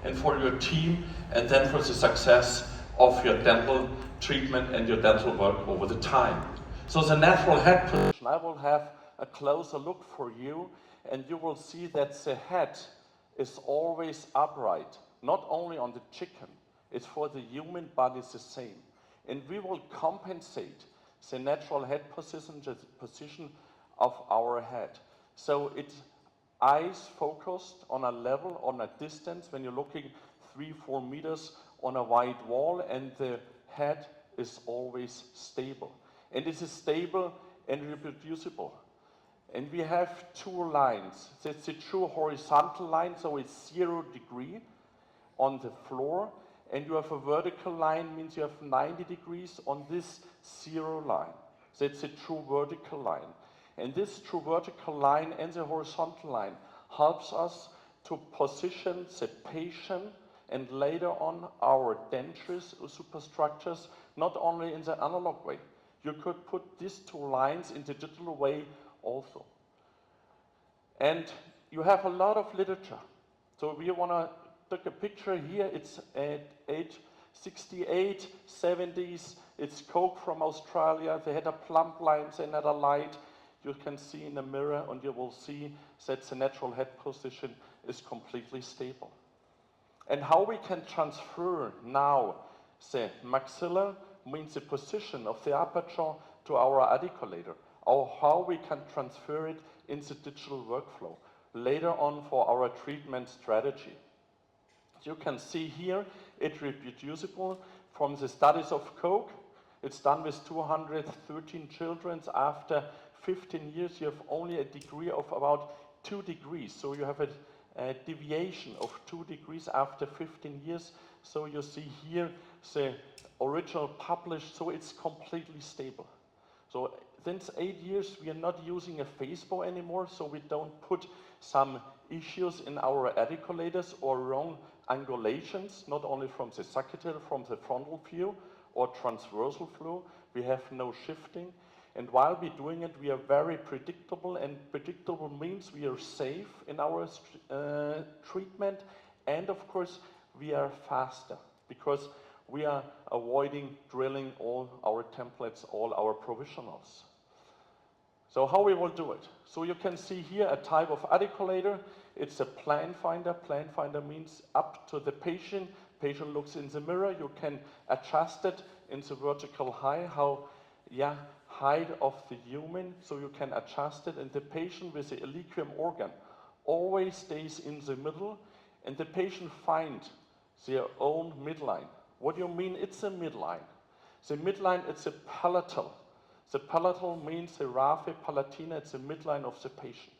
and for your team, and then for the success of your dental treatment and your dental work over the time. So the natural head position, I will have a closer look for you, and you will see that the head is always upright, not only on the chicken, it's for the human body the same. And we will compensate the natural head position, the position of our head. So it's eyes focused on a level, on a distance, when you're looking 3-4 meters on a white wall, and the head is always stable. And this is stable and reproducible. And we have two lines. That's a true horizontal line, so it's 0 degree on the floor, and you have a vertical line, means you have 90 degrees on this 0 line. So it's a true vertical line. And this true vertical line and the horizontal line helps us to position the patient and later on our dentures or superstructures, not only in the analog way. You could put these two lines in the digital way also. And you have a lot of literature. So we want to take a picture here. It's at age 68, 70s. It's Coke from Australia. They had a plump line, they had a light. You can see in the mirror, and you will see that the natural head position is completely stable. And how we can transfer now the maxilla, means the position of the upper jaw, to our articulator, or how we can transfer it in the digital workflow later on for our treatment strategy. You can see here it's reproducible from the studies of Coke. It's done with 213 children. After 15 years, you have only a degree of about 2 degrees. So you have a deviation of 2 degrees after 15 years. So you see here the original published, so it's completely stable. So since 8 years, we are not using a face bow anymore, so we don't put some issues in our articulators or wrong angulations, not only from the sagittal, from the frontal view or transversal view. We have no shifting. And while we're doing it, we are very predictable, and predictable means we are safe in our treatment, and of course, we are faster because we are avoiding drilling all our templates, all our provisionals. So how we will do it? So you can see here a type of articulator. It's a plan finder. Plan finder means up to the patient. Patient looks in the mirror. You can adjust it in the vertical height, height of the human, so you can adjust it. And the patient with the equilibrium organ always stays in the middle, and the patient finds their own midline. What do you mean it's a midline? The midline, it's a palatal. The palatal means the raphe palatina, it's the midline of the patient.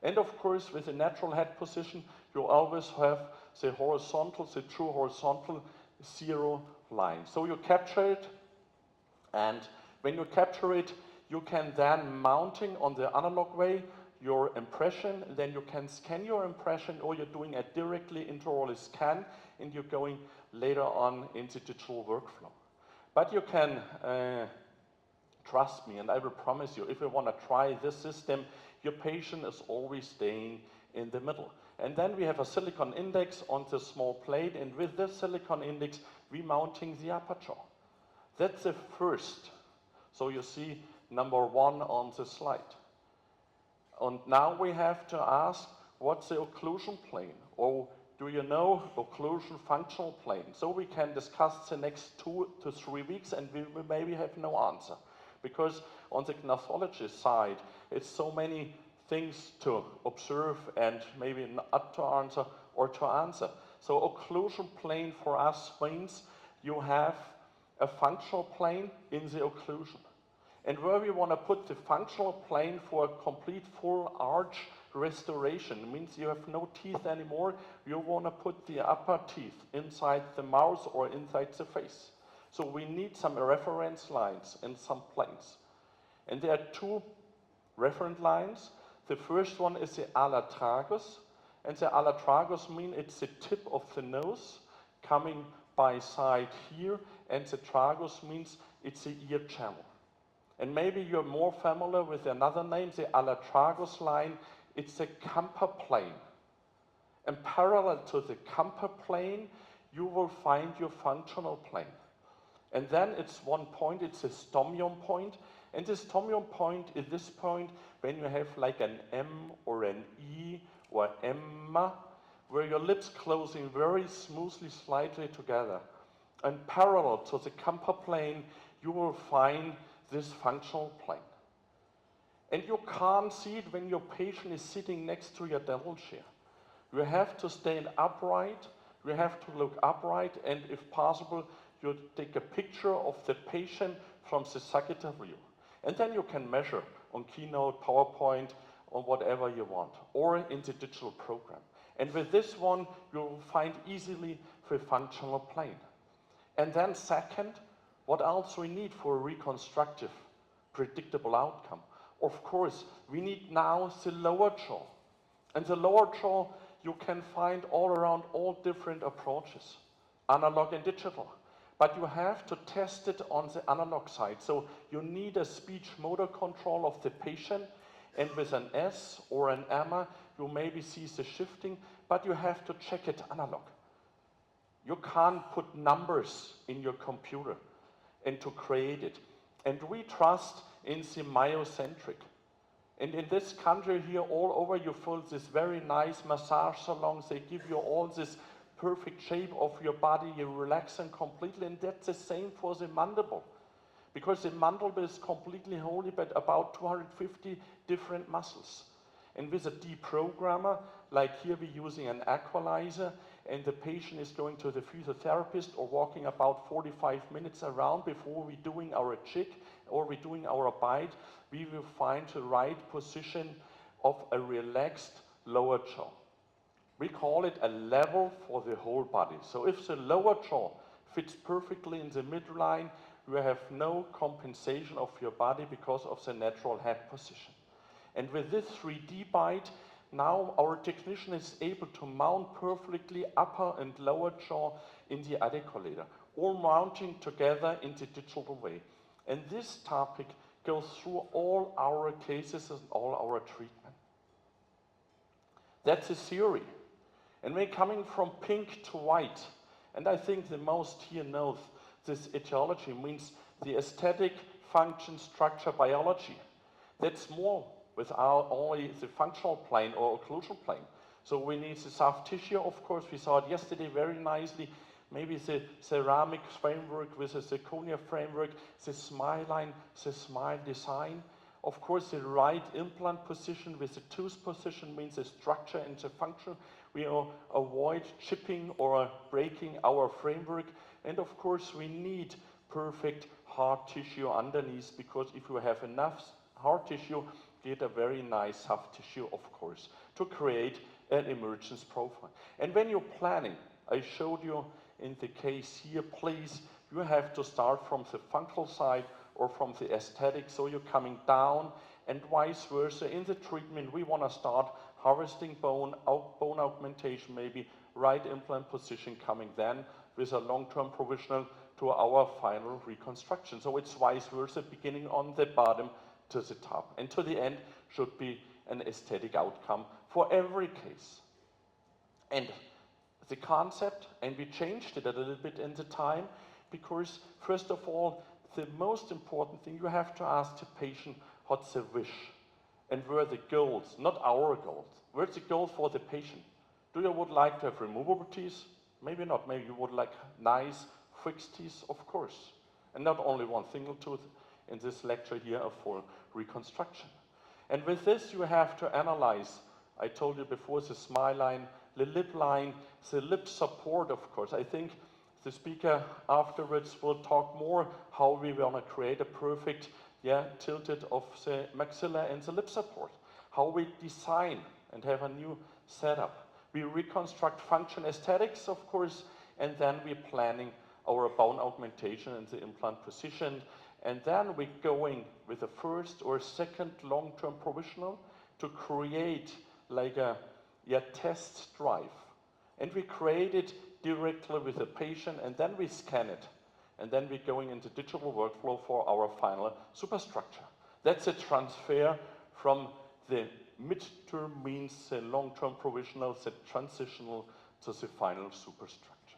And of course, with the natural head position, you always have the horizontal, the true horizontal 0 line. So you capture it, and when you capture it, you can then mounting on the analog way your impression, then you can scan your impression, or you're doing a directly intraoral scan, and you're going later on into digital workflow. But you can trust me, and I will promise you, if you want to try this system, your patient is always staying in the middle. And then we have a silicon index on the small plate, and with this silicon index, we mounting the upper jaw. That's the first. So you see number 1 on the slide. And now we have to ask, what's the occlusion plane? Or do you know occlusion functional plane? So we can discuss the next 2 to 3 weeks, and we will maybe have no answer. Because on the gnathology side, it's so many things to observe and maybe not to answer or to answer. So occlusion plane for us means you have a functional plane in the occlusion. And where we want to put the functional plane for a complete full arch restoration, means you have no teeth anymore, you want to put the upper teeth inside the mouth or inside the face. So we need some reference lines and some planes. And there are 2 reference lines. The first one is the ala tragus, and the ala tragus means it's the tip of the nose coming by side here, and the tragus means it's the ear channel. And maybe you're more familiar with another name, the ala tragus line. It's a camper plane. And parallel to the camper plane, you will find your functional plane. And then it's one point, it's a stomium point. And this stomium point is this point when you have like an M or an E or Emma, where your lips closing very smoothly, slightly together. And parallel to the camper plane, you will find this functional plane. And you can't see it when your patient is sitting next to your dental chair. You have to stand upright, you have to look upright, and if possible, you take a picture of the patient from the sagittal view. And then you can measure on Keynote, PowerPoint, or whatever you want, or in the digital program. And with this one, you'll find easily the functional plane. And then second, what else we need for a reconstructive, predictable outcome? Of course, we need now the lower jaw. And the lower jaw, you can find all around all different approaches, analog and digital. But you have to test it on the analog side. So you need a speech motor control of the patient, and with an S or an AMA, you maybe see the shifting, but you have to check it analog. You can't put numbers in your computer and to create it. And we trust in the myocentric. And in this country here, all over you feel this very nice massage salons. They give you all this perfect shape of your body. You relax and completely. And that's the same for the mandible. Because the mandible is completely holy, but about 250 different muscles. And with a deprogrammer, like here we're using an equalizer, and the patient is going to the physiotherapist or walking about 45 minutes around before we're doing our jig or we're doing our bite, we will find the right position of a relaxed lower jaw. We call it a level for the whole body. So if the lower jaw fits perfectly in the midline, you have no compensation of your body because of the natural head position. And with this 3D bite, now our technician is able to mount perfectly upper and lower jaw in the articulator, all mounting together in the digital way. And this topic goes through all our cases and all our treatment. That's a theory. And we're coming from pink to white. And I think the most here knows this etiology means the aesthetic function structure biology. That's more without only the functional plane or occlusal plane. So we need the soft tissue, of course. We saw it yesterday very nicely. Maybe the ceramic framework with the zirconia framework, the smile line, the smile design. Of course, the right implant position with the tooth position means the structure and the function. We avoid chipping or breaking our framework. And of course, we need perfect hard tissue underneath, because if you have enough hard tissue, get a very nice soft tissue, of course, to create an emergence profile. And when you're planning, I showed you in the case here, please, you have to start from the functional side or from the aesthetic, so you're coming down, and vice versa. In the treatment, we want to start harvesting bone augmentation, maybe right implant position coming then with a long-term provisional to our final reconstruction. So it's vice versa, beginning on the bottom to the top. And to the end should be an aesthetic outcome for every case. And the concept, and we changed it a little bit in the time, because first of all, the most important thing, you have to ask the patient what's the wish and where are the goals, not our goals. Where's the goal for the patient? Do you would like to have removable teeth? Maybe not. Maybe you would like nice fixed teeth, of course. And not only one single tooth in this lecture here for reconstruction. And with this, you have to analyze, I told you before, the smile line, the lip line, the lip support, of course. I think the speaker afterwards will talk more how we want to create a perfect tilted of the maxilla and the lip support. How we design and have a new setup. We reconstruct function aesthetics, of course, and then we're planning our bone augmentation and the implant position. And then we're going with the first or second long-term provisional to create like a test drive. And we create it directly with the patient, and then we scan it. And then we're going into digital workflow for our final superstructure. That's a transfer from the midterm means the long-term provisional, the transitional to the final superstructure.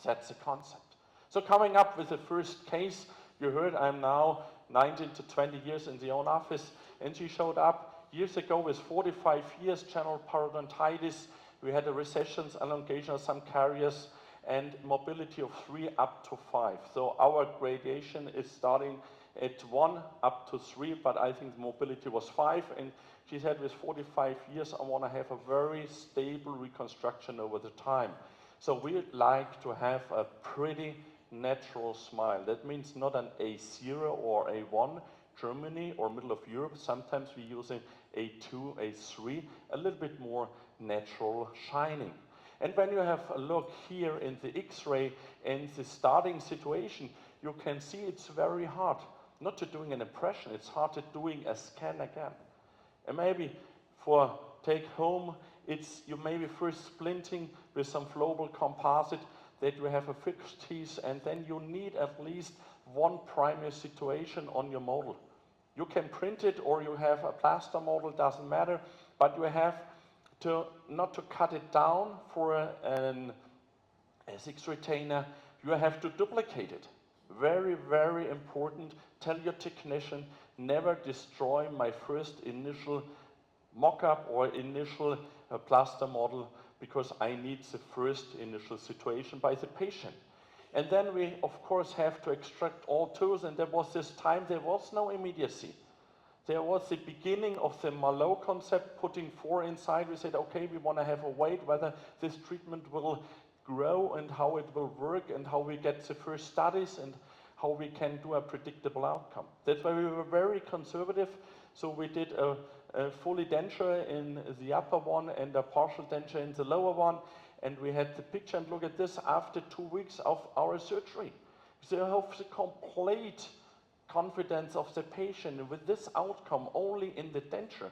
That's the concept. So coming up with the first case, you heard I'm now 19 to 20 years in the own office, and she showed up years ago with 45 years, general periodontitis. We had a recessions, elongation of some caries, and mobility of 3 up to 5. So our gradation is starting at 1 up to 3, but I think the mobility was 5. And she said with 45 years, I want to have a very stable reconstruction over the time. So we like to have a pretty natural smile. That means not an A0 or A1, Germany or middle of Europe. Sometimes we use an A2, A3, a little bit more natural shining. And when you have a look here in the X-ray and the starting situation, you can see it's very hard. Not to doing an impression, it's hard to doing a scan again. And maybe for take home, it's you maybe first splinting with some flowable composite that you have a fixed teeth, and then you need at least one primary situation on your model. You can print it or you have a plaster model, doesn't matter, but you have to not to cut it down for an S6 retainer, you have to duplicate it. Very, very important. Tell your technician, never destroy my first initial mock-up or initial plaster model, because I need the first initial situation by the patient. And then we, of course, have to extract all tools, and there was this time, there was no immediacy. There was the beginning of the Malo concept, putting 4 inside. We said, okay, we want to have a wait whether this treatment will grow and how it will work and how we get the first studies and how we can do a predictable outcome. That's why we were very conservative. So we did a fully denture in the upper one and a partial denture in the lower one. And we had the picture, and look at this, after 2 weeks of our surgery. So you have the complete confidence of the patient with this outcome only in the denture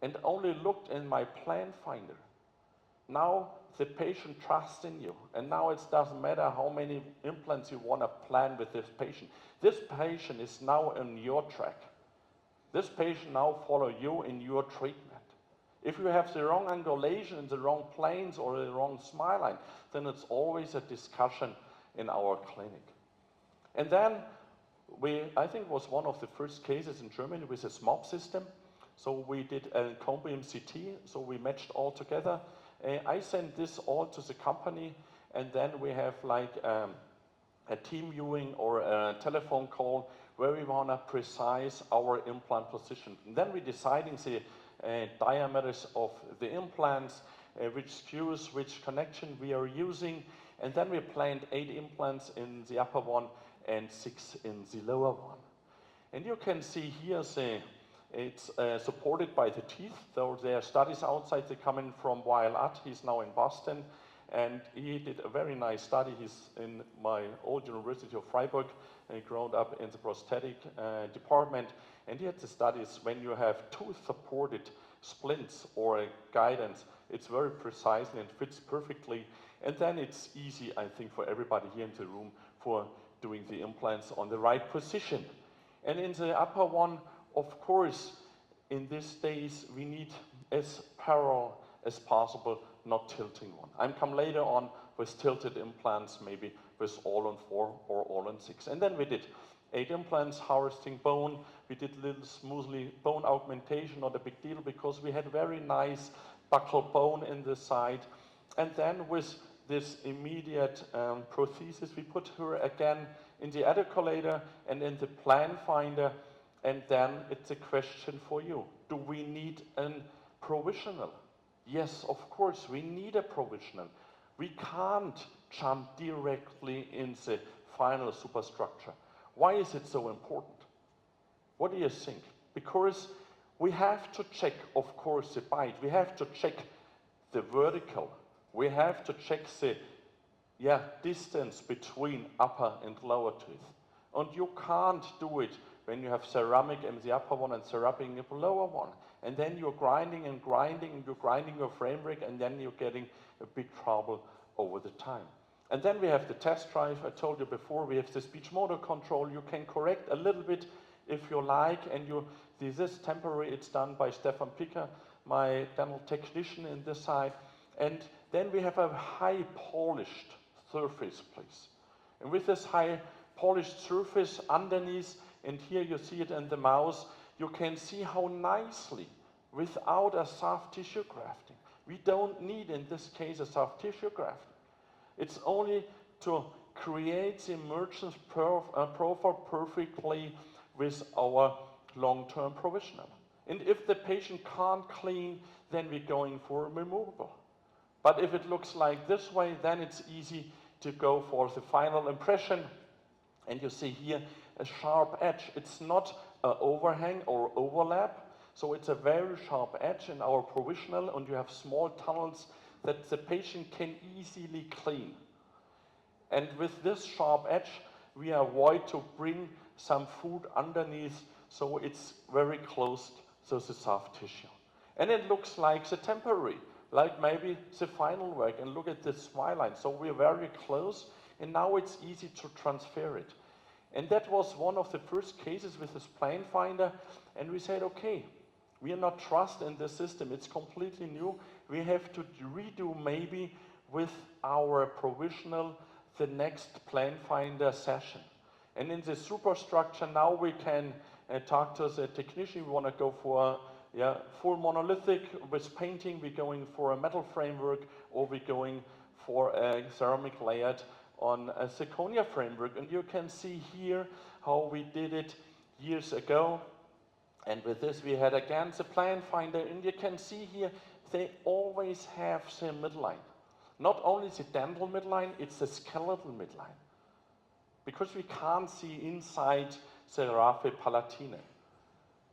and only looked in my plan finder. Now the patient trusts in you, and now it doesn't matter how many implants you want to plan with this patient. This patient is now on your track. This patient now follows you in your treatment. If you have the wrong angulation in the wrong planes or the wrong smile line, then it's always a discussion in our clinic. And then I think it was one of the first cases in Germany with a SMOP system. So we did a combium CT, so we matched all together. I sent this all to the company, and then we have like a team viewing or a telephone call where we want to precise our implant position. And then we're deciding the diameters of the implants, which screws, which connection we are using, and then we planned 8 implants in the upper one and 6 in the lower one. And you can see here it's supported by the teeth. So there are studies outside. They come in from Weil Att. He's now in Boston, and he did a very nice study. He's in my old University of Freiburg, and he grown up in the prosthetic department. And he had the studies when you have 2 supported splints or a guidance. It's very precise and it fits perfectly. And then it's easy, I think, for everybody here in the room for doing the implants on the right position. And in the upper one, of course, in these days, we need as parallel as possible, not tilting one. I'm come later on with tilted implants, maybe with all on 4 or all on 6. And then we did 8 implants, harvesting bone. We did little smoothly bone augmentation, not a big deal, because we had very nice buccal bone in the side. And then with this immediate prosthesis, we put her again in the articulator and in the plan finder. And then it's a question for you. Do we need a provisional? Yes, of course, we need a provisional. We can't jump directly in the final superstructure. Why is it so important? What do you think? Because we have to check, of course, the bite. We have to check the vertical. We have to check the distance between upper and lower teeth. And you can't do it when you have ceramic in the upper one and ceramic in the lower one. And then you're grinding and grinding, and you're grinding your framework, and then you're getting a big trouble over the time. And then we have the test drive. I told you before, we have the speech motor control. You can correct a little bit if you like, and this is temporary, it's done by Stefan Picker, my dental technician in this side. And then we have a high polished surface, please. And with this high polished surface underneath, and here you see it in the mouse, you can see how nicely, without a soft tissue grafting. We don't need, in this case, a soft tissue grafting. It's only to create the emergence profile perfectly with our long-term provisional. And if the patient can't clean, then we're going for removable. But if it looks like this way, then it's easy to go for the final impression. And you see here a sharp edge. It's not an overhang or overlap, so it's a very sharp edge in our provisional, and you have small tunnels that the patient can easily clean. And with this sharp edge, we avoid to bring some food underneath, so it's very close to the soft tissue. And it looks like the temporary, like maybe the final work. And look at this smile line. So we're very close, and now it's easy to transfer it. And that was one of the first cases with this plane finder, and we said, okay, we are not trust in the system, it's completely new. We have to redo maybe with our provisional the next plane finder session. And in the superstructure now we can talk to the technician. We want to go for full monolithic with painting, we're going for a metal framework, or we're going for a ceramic layout on a zirconia framework. And you can see here how we did it years ago. And with this we had again the plane finder, and you can see here they always have the midline. Not only the dental midline, it's the skeletal midline. Because we can't see inside the raphe palatine.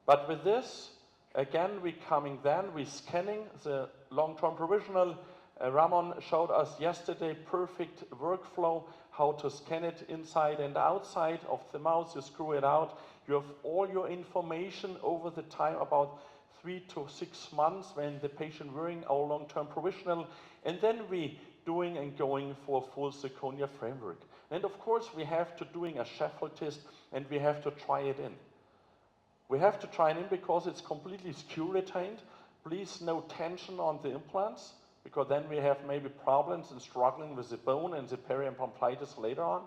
But with this, again, we're scanning the long-term provisional. Ramon showed us yesterday perfect workflow, how to scan it inside and outside of the mouth. You screw it out. You have all your information over the time, about 3 to 6 months when the patient wearing our long-term provisional. And then we doing and going for full zirconia framework. And of course, we have to doing a Sheffield test, and we have to try it in. We have to try it in because it's completely skew retained. Please no tension on the implants, because then we have maybe problems and struggling with the bone and the periimplantitis later on.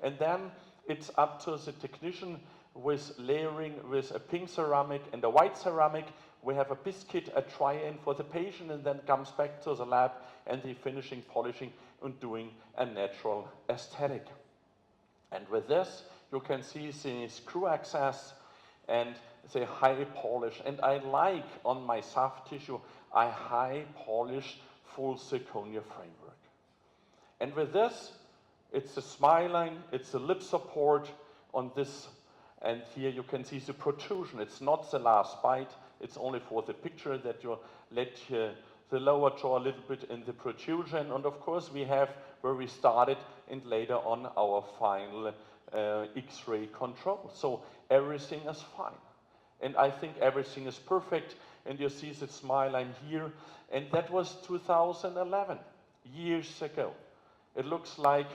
And then it's up to the technician with layering with a pink ceramic and a white ceramic. We have a biscuit, a try-in for the patient, and then comes back to the lab and the finishing, polishing, and doing a natural aesthetic. And with this, you can see the screw access and the high polish. And I like on my soft tissue, I high polish full zirconia framework. And with this, it's the smile line, it's the lip support on this, and here you can see the protrusion. It's not the last bite, it's only for the picture that you let the lower jaw a little bit in the protrusion. And of course we have where we started and later on our final X-ray control. So everything is fine. And I think everything is perfect. And you see the smile line here. And that was 2011, years ago. It looks like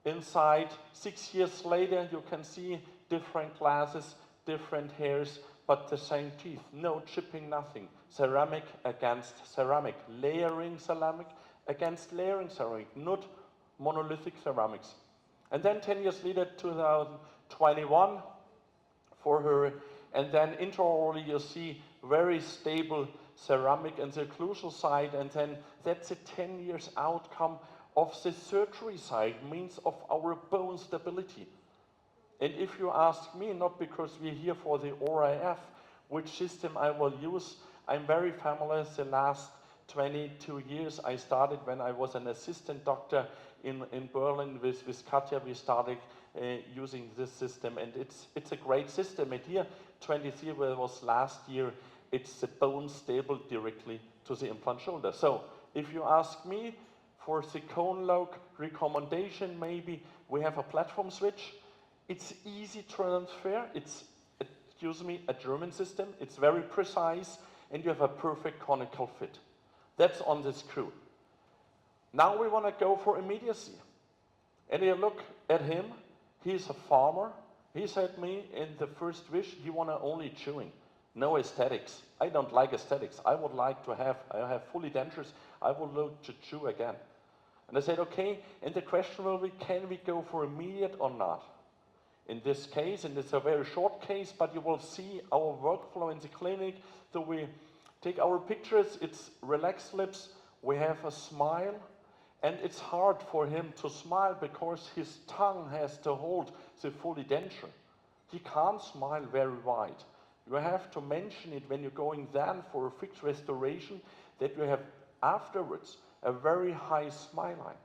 inside, 6 years later, you can see different glasses, different hairs, but the same teeth. No chipping, nothing. Ceramic against ceramic. Layering ceramic against layering ceramic. Not monolithic ceramics. And then 10 years later, 2021, for her. And then intraorally, you see very stable ceramic and the occlusal side. And then that's a 10 years outcome of the surgery side, means of our bone stability. And if you ask me, not because we're here for the ORF, which system I will use, I'm very familiar. The last 22 years, I started when I was an assistant doctor in Berlin with Katja. We started using this system, and it's a great system. And here, 23 was last year, it's the bone stable directly to the implant shoulder. So if you ask me for the cone lock recommendation, maybe we have a platform switch. It's easy transfer. It's, excuse me, a German system. It's very precise, and you have a perfect conical fit. That's on the screw. Now we want to go for immediacy. And you look at him. He's a farmer. He said me in the first wish, he wanna only chewing, no aesthetics. I don't like aesthetics. I would like to have, I have fully dentures, I would like to chew again. And I said, okay, and the question will be, can we go for immediate or not? In this case, and it's a very short case, but you will see our workflow in the clinic. So we take our pictures, it's relaxed lips, we have a smile, and it's hard for him to smile because his tongue has to hold the fully denture. He can't smile very wide. You have to mention it when you're going then for a fixed restoration that you have afterwards a very high smile line.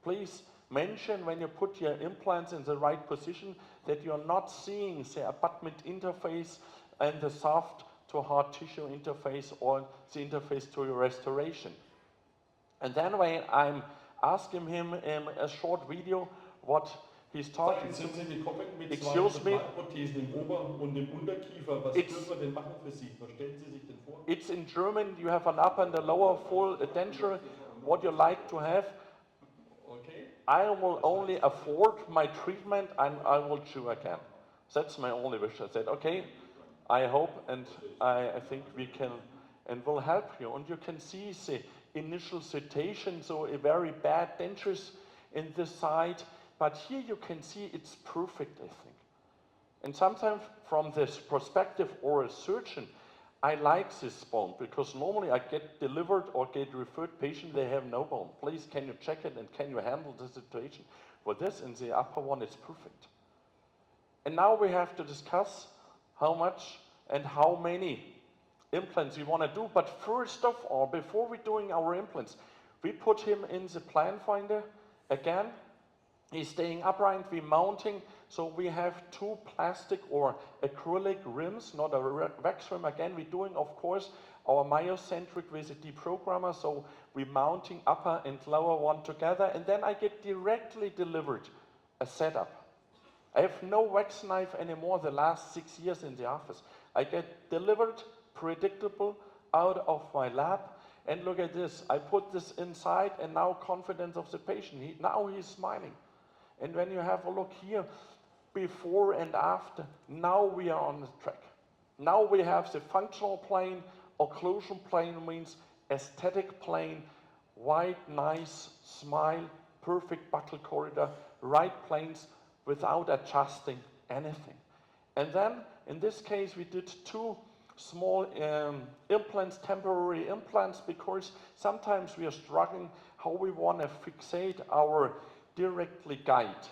Please mention when you put your implants in the right position that you're not seeing the abutment interface and the soft to hard tissue interface or the interface to your restoration. And then when I'm asking him in a short video what he's talking Sind Sie gekommen mit Excuse zwei me? Prothesen im Ober- und im Unterkiefer? Was dürfen wir denn machen für Sie? Was stellen Sie sich denn vor? It's in German, you have an upper and a lower full denture, what you like to have. Okay. I will only afford my treatment and I will chew again. That's my only wish. I said, okay, I hope and I think we can and will help you. And you can see the initial sedation, so a very bad dentures in this side. But here you can see it's perfect, I think. And sometimes from this perspective or a surgeon, I like this bone because normally I get delivered or get referred patient, they have no bone. Please, can you check it and can you handle the situation? For this in the upper one, it's perfect. And now we have to discuss how much and how many implants we want to do. But first of all, before we're doing our implants, we put him in the plan finder again. He's staying upright, we're mounting, so we have two plastic or acrylic rims, not a wax rim. Again, we're doing, of course, our myocentric with a deprogrammer, so we're mounting upper and lower one together, and then I get directly delivered a setup. I have no wax knife anymore the last 6 years in the office. I get delivered, predictable, out of my lab, and look at this. I put this inside, and now confidence of the patient. Now he's smiling. And when you have a look here, before and after, now we are on the track. Now we have the functional plane, occlusion plane means aesthetic plane, white, nice, smile, perfect buccal corridor, right planes without adjusting anything. And then, in this case, we did two small implants, temporary implants, because sometimes we are struggling how we want to fixate our directly guide.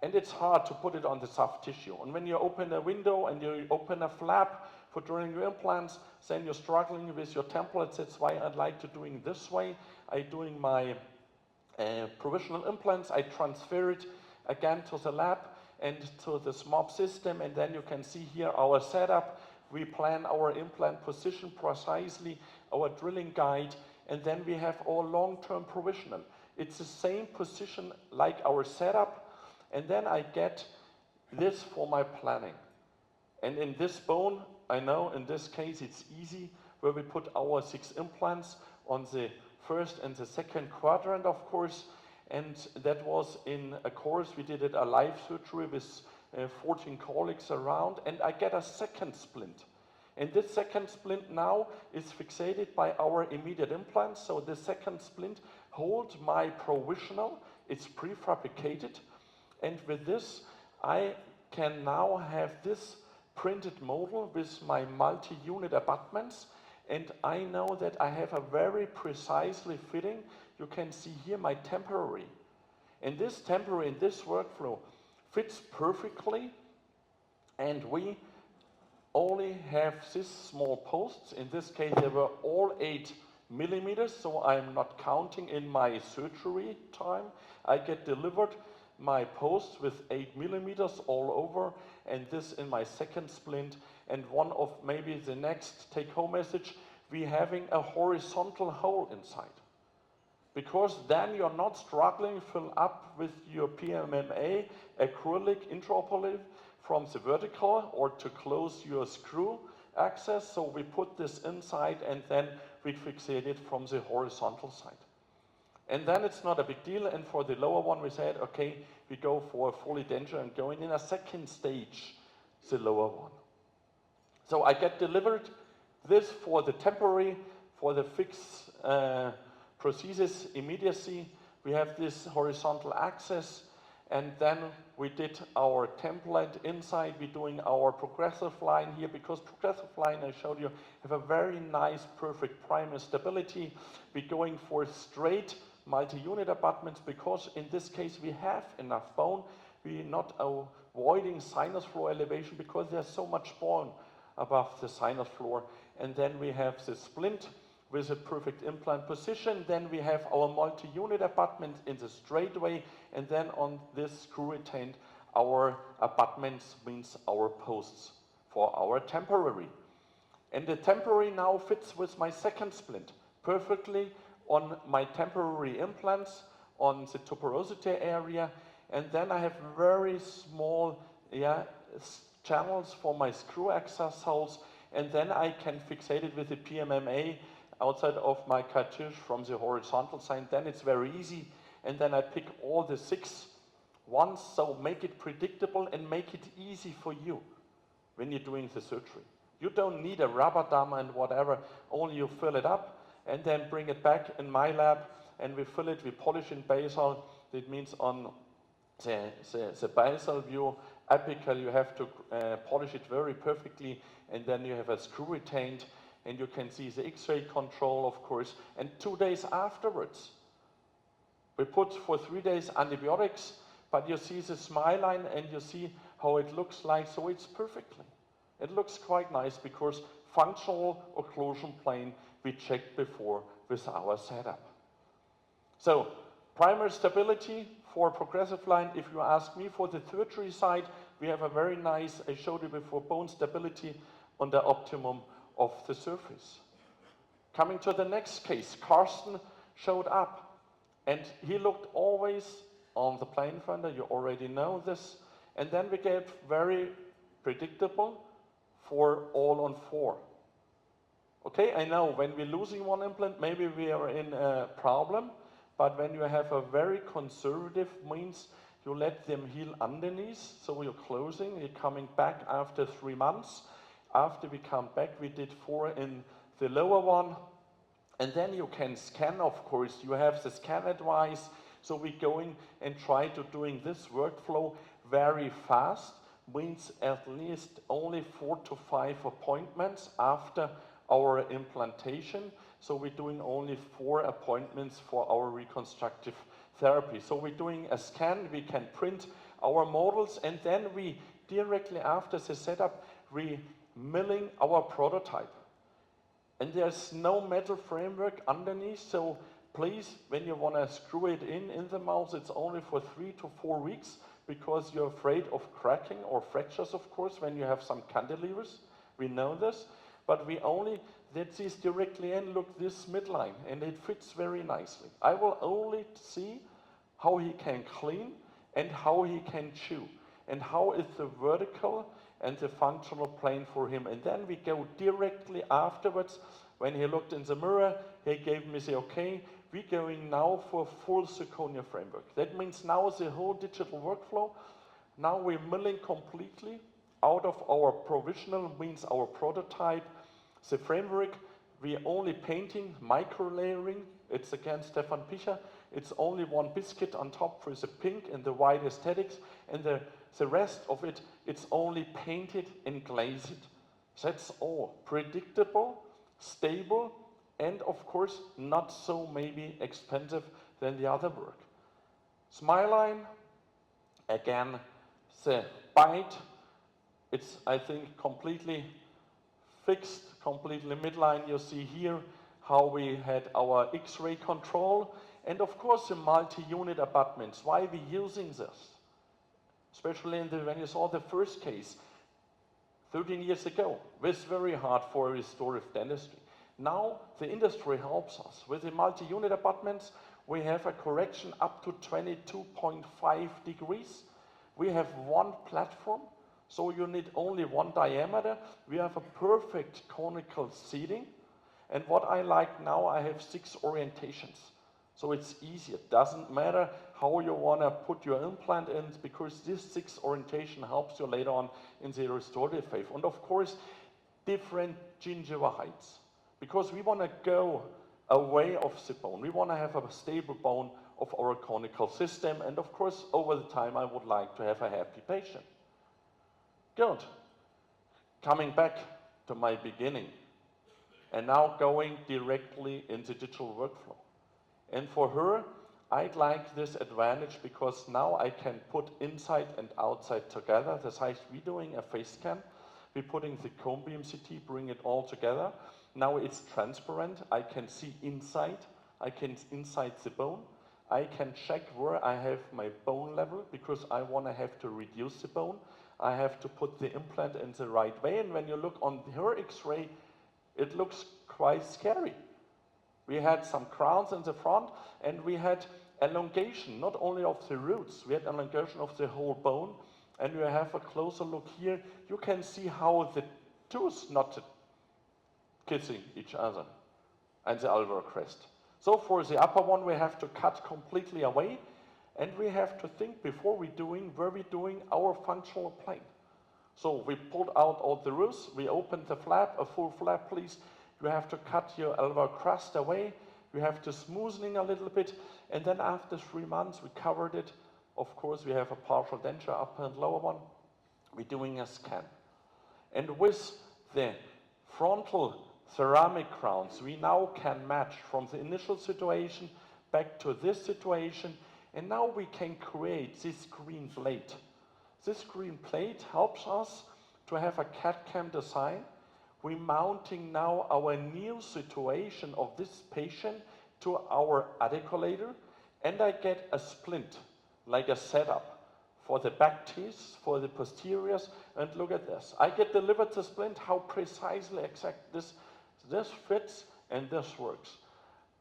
And it's hard to put it on the soft tissue. And when you open a window and you open a flap for doing your implants, then you're struggling with your templates. That's why I'd like to doing this way. I'm doing my provisional implants. I transfer it again to the lab and to the SMOP system. And then you can see here our setup. We plan our implant position precisely, our drilling guide, and then we have our long-term provisional. It's the same position like our setup, and then I get this for my planning. And in this bone, I know in this case it's easy, where we put our 6 implants on the first and the second quadrant, of course, and that was in a course, we did it a live surgery with 14 colleagues around, and I get a second splint. And this second splint now is fixated by our immediate implants. So the second splint holds my provisional, it's prefabricated. And with this, I can now have this printed model with my multi-unit abutments. And I know that I have a very precisely fitting. You can see here my temporary. And this temporary, in this workflow, fits perfectly. And we only have this small posts. In this case, they were all 8 millimeters, so I'm not counting in my surgery time. I get delivered my posts with 8 millimeters all over, and this in my second splint. And one of maybe the next take-home message, we having a horizontal hole inside. Because then you're not struggling to fill up with your PMMA acrylic intraoperative from the vertical or to close your screw access. So we put this inside and then we fixate it from the horizontal side. And then it's not a big deal, and for the lower one we said, okay, we go for a fully denture and going in a second stage, the lower one. So I get delivered this for the temporary, for the fixed prosthesis immediacy. We have this horizontal axis, and then we did our template inside. We're doing our progressive line here, because progressive line, I showed you, have a very nice, perfect primer stability. We're going for straight multi-unit abutments, because in this case we have enough bone. We're not avoiding sinus floor elevation because there's so much bone above the sinus floor. And then we have the splint with a perfect implant position. Then we have our multi-unit abutment in the straight way, and then on this screw retained, our abutments means our posts for our temporary. And the temporary now fits with my second splint perfectly on my temporary implants, on the tuberosity area, and then I have very small channels for my screw access holes, and then I can fixate it with the PMMA outside of my cartouche from the horizontal side. Then it's very easy, and then I pick all the 6 ones, so make it predictable and make it easy for you when you're doing the surgery. You don't need a rubber dam and whatever, only you fill it up and then bring it back in my lab, and we fill it, we polish in basal. That means on the basal view, apical, you have to polish it very perfectly, and then you have a screw retained, and you can see the X-ray control, of course. And 2 days afterwards, we put for 3 days antibiotics, but you see the smile line and you see how it looks like, so it's perfectly. It looks quite nice because functional occlusion plane we checked before with our setup. So, primary stability for progressive line. If you ask me, for the surgery side, we have a very nice, I showed you before, bone stability on the optimum of the surface. Coming to the next case, Carsten showed up, and he looked always on the plane finder, you already know this, and then we get very predictable for all on 4. Okay, I know when we're losing one implant, maybe we are in a problem, but when you have a very conservative means, you let them heal underneath, so you're closing, you're coming back after 3 months. After we come back, we did 4 in the lower one, and then you can scan, of course, you have the scan advice, so we're going and try to doing this workflow very fast, means at least only 4 to 5 appointments after our implantation. So we're doing only 4 appointments for our reconstructive therapy. So we're doing a scan, we can print our models, and then we directly after the setup, we milling our prototype. And there's no metal framework underneath, so please, when you want to screw it in the mouth, it's only for 3 to 4 weeks, because you're afraid of cracking or fractures, of course, when you have some cantilevers. We know this. But we only let this directly in, look this midline, and it fits very nicely. I will only see how he can clean and how he can chew, and how is the vertical and the functional plane for him. And then we go directly afterwards. When he looked in the mirror, he gave me the okay, we're going now for full zirconia framework. That means now the whole digital workflow, now we're milling completely out of our provisional, means our prototype. The framework, we're only painting, micro-layering. It's again Stefan Picher. It's only one biscuit on top for the pink and the white aesthetics, and the rest of it, it's only painted and glazed. That's all. Predictable, stable, and of course, not so maybe expensive than the other work. Smile line, again, the bite, it's, I think, completely fixed, completely midline. You see here how we had our X-ray control, and of course the multi-unit abutments. Why are we using this? Especially when you saw the first case 13 years ago, it was very hard for restorative dentistry. Now the industry helps us. With the multi-unit abutments, we have a correction up to 22.5 degrees. We have one platform, so you need only one diameter. We have a perfect conical seating. And what I like now, I have 6 orientations. So it's easy. It doesn't matter how you want to put your implant in, because this 6 orientation helps you later on in the restorative phase. And of course, different gingiva heights, because we want to go away of the bone. We want to have a stable bone of our conical system. And of course, over the time, I would like to have a happy patient. Good. Coming back to my beginning, and now going directly into digital workflow. And for her, I'd like this advantage because now I can put inside and outside together. This means we're doing a face scan. We're putting the cone beam CT, bring it all together. Now it's transparent. I can see inside. I can inside the bone. I can check where I have my bone level because I want to have to reduce the bone. I have to put the implant in the right way. And when you look on her X-ray, it looks quite scary. We had some crowns in the front, and we had elongation, not only of the roots, we had elongation of the whole bone. And you have a closer look here. You can see how the tooth not kissing each other and the alveolar crest. So for the upper one, we have to cut completely away, and we have to think before we're doing our functional plane. So we pulled out all the roots, we opened the flap, a full flap please. You have to cut your alveolar crust away, you have to smoothing a little bit, and then after 3 months we covered it. Of course we have a partial denture, upper and lower one. We're doing a scan. And with the frontal ceramic crowns, we now can match from the initial situation back to this situation, and now we can create this green plate. This green plate helps us to have a CAD/CAM design. We're mounting now our new situation of this patient to our articulator, and I get a splint, like a setup for the back teeth, for the posteriors, and look at this. I get delivered the splint, how precisely exact this fits and this works.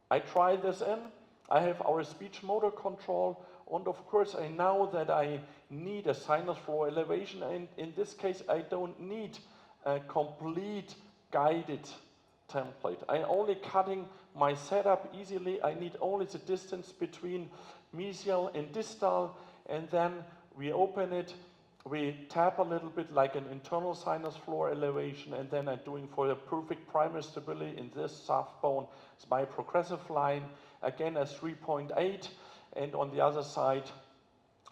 I try this in, I have our speech motor control, and of course I know that I need a sinus floor elevation, and in this case I don't need a complete guided template. I'm only cutting my setup easily. I need only the distance between mesial and distal, and then we open it, we tap a little bit like an internal sinus floor elevation, and then I'm doing for the perfect primary stability in this soft bone, it's my progressive line, again a 3.8, and on the other side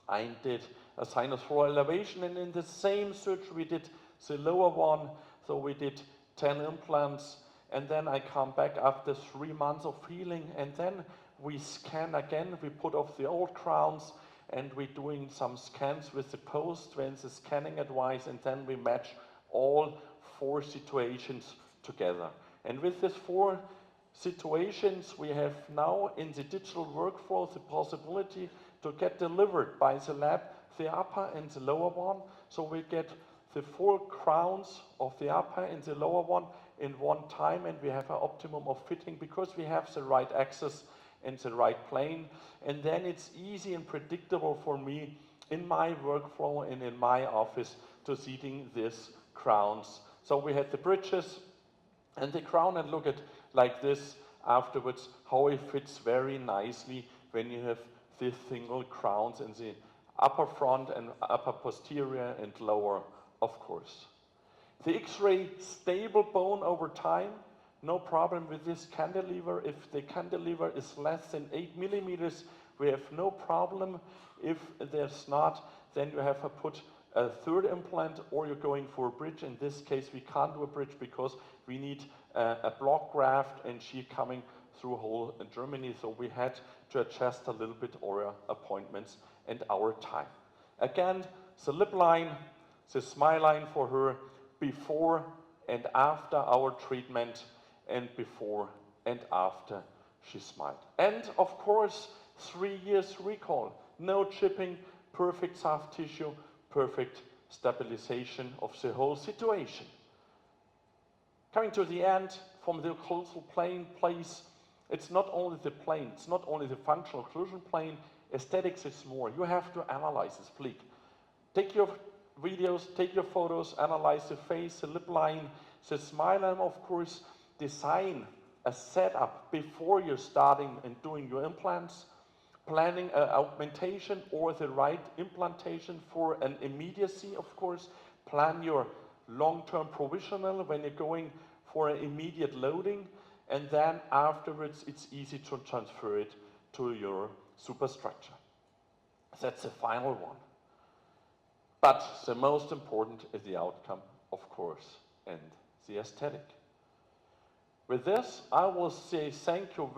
I did a sinus floor elevation, and in the same surgery we did the lower one, so we did 10 implants, and then I come back after 3 months of healing, and then we scan again, we put off the old crowns, and we're doing some scans with the post when the scanning advice, and then we match all 4 situations together. And with these 4 situations, we have now in the digital workflow the possibility to get delivered by the lab the upper and the lower one. So we get the 4 crowns of the upper and the lower one in one time, and we have an optimum of fitting because we have the right axis and the right plane. And then it's easy and predictable for me in my workflow and in my office to seating these crowns. So we had the bridges and the crown, and look at like this afterwards, how it fits very nicely when you have these single crowns in the upper front and upper posterior and lower, of course. The X-ray stable bone over time, no problem with this cantilever. If the cantilever is less than 8 millimeters, we have no problem. If there's not, then you have to put a 3rd implant, or you're going for a bridge. In this case, we can't do a bridge because we need a block graft, and she coming through whole Germany, so we had to adjust a little bit our appointments and our time. Again, the lip line, the smile line for her before and after our treatment, and before and after she smiled. And of course, 3 years recall, no chipping, perfect soft tissue, perfect stabilization of the whole situation. Coming to the end, from the occlusal plane place, it's not only the plane, it's not only the functional occlusion plane, aesthetics is more. You have to analyze this, please. Take your videos, take your photos, analyze the face, the lip line, the smile, and of course, design a setup before you're starting and doing your implants, planning an augmentation or the right implantation for an immediacy, of course. Plan your long-term provisional when you're going for an immediate loading, and then afterwards it's easy to transfer it to your superstructure. That's the final one. But the most important is the outcome, of course, and the aesthetic. With this, I will say thank you